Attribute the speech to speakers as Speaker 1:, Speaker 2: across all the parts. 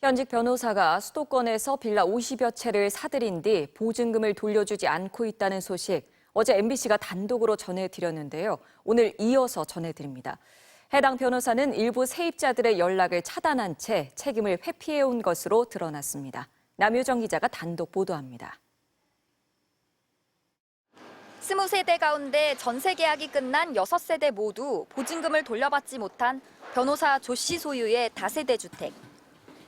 Speaker 1: 현직 변호사가 수도권에서 빌라 50여 채를 사들인 뒤 보증금을 돌려주지 않고 있다는 소식 어제 MBC가 단독으로 전해드렸는데요. 오늘 이어서 전해드립니다. 해당 변호사는 일부 세입자들의 연락을 차단한 채 책임을 회피해온 것으로 드러났습니다. 남효정 기자가 단독 보도합니다.
Speaker 2: 20세대 가운데 전세 계약이 끝난 6세대 모두 보증금을 돌려받지 못한 변호사 조 씨 소유의 다세대 주택.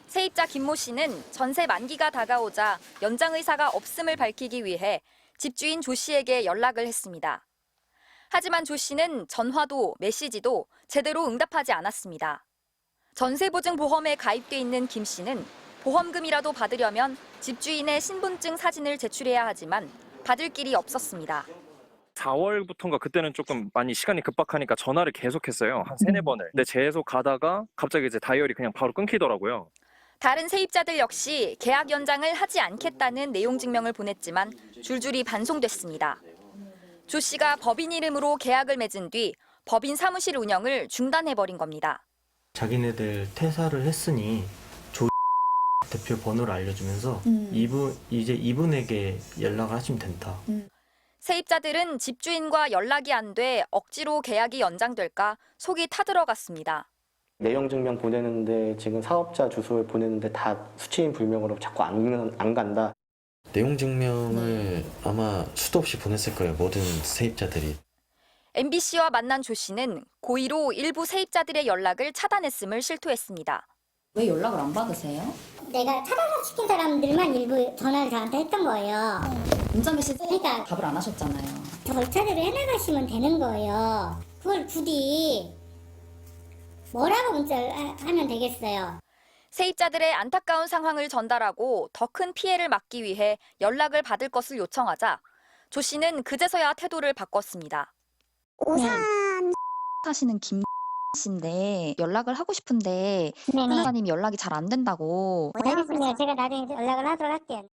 Speaker 2: 세입자 김모 씨는 전세 만기가 다가오자 연장 의사가 없음을 밝히기 위해 집주인 조 씨에게 연락을 했습니다. 하지만 조 씨는 전화도 메시지도 제대로 응답하지 않았습니다. 전세보증보험에 가입돼 있는 김 씨는 보험금이라도 받으려면 집주인의 신분증 사진을 제출해야 하지만 받을 길이 없었습니다.
Speaker 3: 4월부터인가 그때는 조금 많이 시간이 급박하니까 전화를 계속했어요. 한 3-4번을. 근데 계속 가다가 갑자기 이제 다이얼이 그냥 바로 끊기더라고요.
Speaker 2: 다른 세입자들 역시 계약 연장을 하지 않겠다는 내용 증명을 보냈지만 줄줄이 반송됐습니다. 조 씨가 법인 이름으로 계약을 맺은 뒤 법인 사무실 운영을 중단해버린 겁니다.
Speaker 4: 자기네들 퇴사를 했으니 조 대표 번호를 알려주면서 이분에게 연락을 하시면 된다.
Speaker 2: 세입자들은 집주인과 연락이 안 돼 억지로 계약이 연장될까 속이 타들어갔습니다.
Speaker 5: 내용 증명 보내는데 지금 사업자 주소를 보내는데 다 수취인 불명으로 자꾸 안 간다.
Speaker 6: 내용 증명을 아마 수도 없이 보냈을 거예요. 모든 세입자들이.
Speaker 2: MBC와 만난 조 씨는 고의로 일부 세입자들의 연락을 차단했음을 실토했습니다.
Speaker 7: 왜 연락을 안 받으세요?
Speaker 8: 내가 차단시킨 사람들만 일부 전화를 저한테 했던 거예요.
Speaker 7: 문자 메시지
Speaker 8: 그러니까
Speaker 7: 답을 안 하셨잖아요.
Speaker 8: 절차대로 해나가시면 되는 거예요. 그걸 부디 뭐라고 문자를 하면 되겠어요.
Speaker 2: 세입자들의 안타까운 상황을 전달하고 더 큰 피해를 막기 위해 연락을 받을 것을 요청하자 조 씨는 그제서야 태도를 바꿨습니다.
Speaker 8: 오산
Speaker 7: 하시는 김 씨인데 연락을 하고 싶은데 변호사님이 연락이 잘 안 된다고.
Speaker 8: 알겠습니다. 제가 나중에 연락을 하도록 할게요.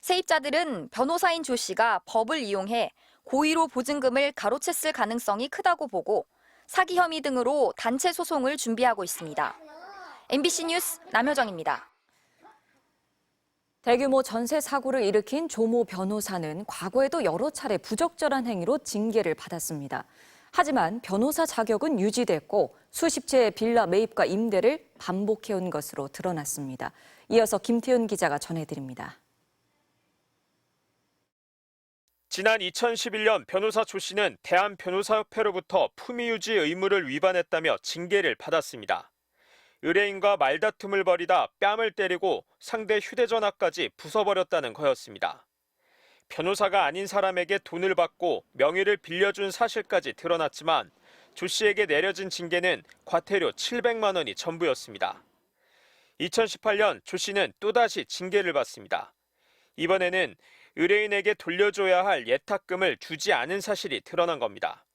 Speaker 2: 세입자들은 변호사인 조 씨가 법을 이용해 고의로 보증금을 가로챘을 가능성이 크다고 보고 사기 혐의 등으로 단체 소송을 준비하고 있습니다. MBC 뉴스 남효정입니다.
Speaker 1: 대규모 전세 사고를 일으킨 조모 변호사는 과거에도 여러 차례 부적절한 행위로 징계를 받았습니다. 하지만 변호사 자격은 유지됐고 수십 채의 빌라 매입과 임대를 반복해온 것으로 드러났습니다. 이어서 김태훈 기자가 전해드립니다.
Speaker 9: 지난 2011년 변호사 조 씨는 대한변호사협회로부터 품위유지 의무를 위반했다며 징계를 받았습니다. 의뢰인과 말다툼을 벌이다 뺨을 때리고 상대 휴대전화까지 부숴버렸다는 거였습니다. 변호사가 아닌 사람에게 돈을 받고 명의를 빌려준 사실까지 드러났지만 조 씨에게 내려진 징계는 과태료 700만 원이 전부였습니다. 2018년 조 씨는 또다시 징계를 받습니다. 이번에는 의뢰인에게 돌려줘야 할 예탁금을 주지 않은 사실이 드러난 겁니다.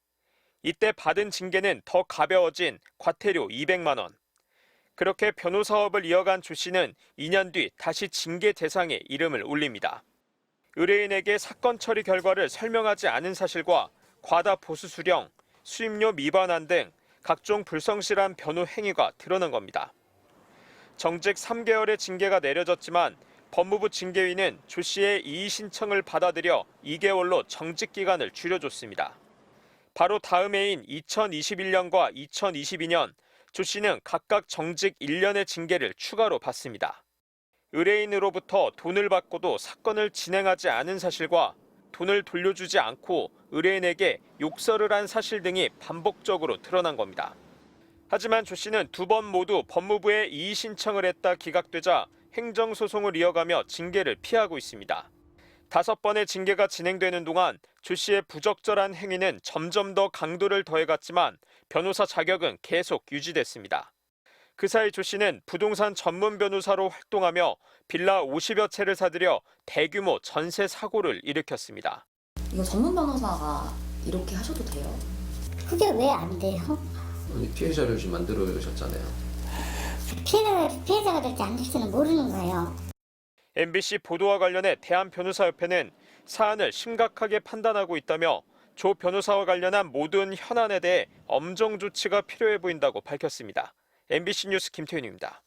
Speaker 9: 이때 받은 징계는 더 가벼워진 과태료 200만 원. 그렇게 변호사업을 이어간 조 씨는 2년 뒤 다시 징계 대상에 이름을 올립니다. 의뢰인에게 사건 처리 결과를 설명하지 않은 사실과 과다 보수 수령, 수임료 미반환 등 각종 불성실한 변호 행위가 드러난 겁니다. 정직 3개월의 징계가 내려졌지만 법무부 징계위는 조 씨의 이의 신청을 받아들여 2개월로 정직 기간을 줄여줬습니다. 바로 다음 해인 2021년과 2022년 조 씨는 각각 정직 1년의 징계를 추가로 받습니다. 의뢰인으로부터 돈을 받고도 사건을 진행하지 않은 사실과 돈을 돌려주지 않고 의뢰인에게 욕설을 한 사실 등이 반복적으로 드러난 겁니다. 하지만 조 씨는 2번 모두 법무부에 이의 신청을 했다 기각되자 행정소송을 이어가며 징계를 피하고 있습니다. 5번의 징계가 진행되는 동안 조 씨의 부적절한 행위는 점점 더 강도를 더해갔지만 변호사 자격은 계속 유지됐습니다. 그 사이 조 씨는 부동산 전문 변호사로 활동하며 빌라 50여 채를 사들여 대규모 전세 사고를 일으켰습니다.
Speaker 7: 이거 전문 변호사가 이렇게 하셔도 돼요?
Speaker 8: 그게 왜 안 돼요?
Speaker 6: 피해자를 지금 만들어셨잖아요.
Speaker 8: 피해자가 될지 안 될지는 모르는 거예요.
Speaker 9: MBC 보도와 관련해 대한변호사협회는 사안을 심각하게 판단하고 있다며 조 변호사와 관련한 모든 현안에 대해 엄정 조치가 필요해 보인다고 밝혔습니다. MBC 뉴스 김태윤입니다.